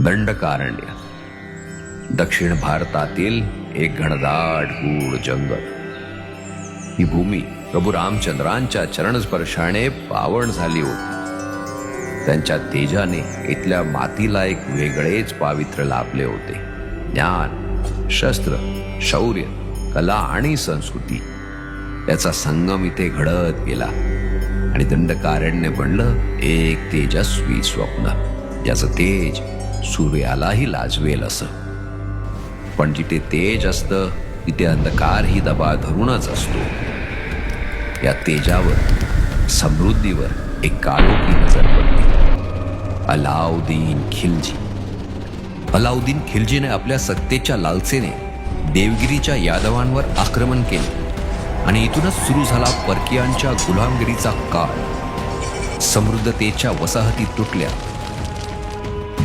दंडकारण्य दक्षिण भारतातील एक घनदाट गूढ जंगल. ही भूमी प्रभू रामचंद्रांच्या चरणस्पर्शाने पावन झाली होती. त्यांच्या तेजाने इथल्या मातीला एक वेगळेच पावित्र्य लाभले होते. ज्ञान, शस्त्र, शौर्य, कला आणि संस्कृती याचा संगम इथे घडत गेला आणि दंडकारण्य बनलं एक तेजस्वी स्वप्न, ज्याचं तेज सूर्यालाही लाजवेल असं. पण जिथे तेज असतं तिथे अंधकारही दबा धरूनच असतो. या तेजावर, समृद्धीवर एक काळोखी नजर पडली. अलाउद्दीन खिलजी. अलाउद्दीन खिलजीने आपल्या सत्तेच्या लालसेने देवगिरीच्या यादवांवर आक्रमण केले आणि इथूनच सुरू झाला परकीयांच्या गुलामगिरीचा काळ. समृद्धतेच्या वसाहती तुटल्या,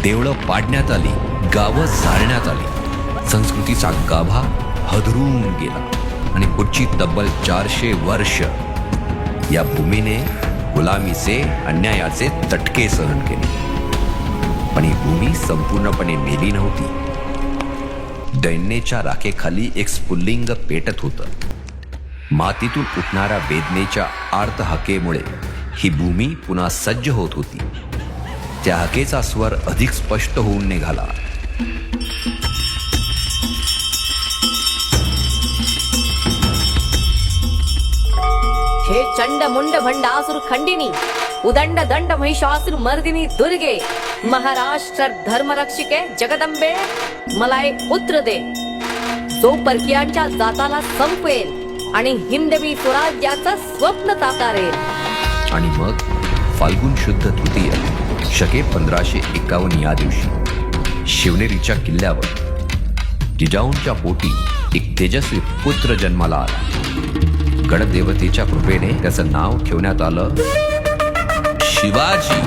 देवळं पाडण्यात आली, गावं जाळण्यात आली, संस्कृतीचा गाभा हदरून गेला आणि पुढची तब्बल 400 वर्ष या भूमीने गुलामीचे, अन्यायाचे तटके सहन केले. पण ही भूमी संपूर्णपणे मेली नव्हती. दैन्याच्या राखेखाली एक स्फुल्लिंग पेटत होतं. मातीतून उठणाऱ्या वेदनेच्या आर्त हाकेमुळे ही भूमी पुन्हा सज्ज होत होती. त्या हाकेचा स्वर अधिक स्पष्ट होऊन निघाला. हे चंड मुंड भंडासुर खंडिनी, उदंड दंड महिषासुर मर्दिनी दुर्गे, महाराष्ट्र धर्मरक्षिके जगदंबे, मला एक पुत्र दे जो परकीयांच्या जाताला संपवेल आणि हिंदवी स्वराज्याचं स्वप्न साकारेल. आणि मग फाल्गुन शुद्ध तृतीय शके 1551 या दिवशी शिवनेरीच्या किल्ल्यावर जिजाऊंच्या पोटी एक तेजस्वी पुत्र जन्माला आला. गणदेवतेच्या कृपेने त्याचं नाव ठेवण्यात आलं शिवाजी.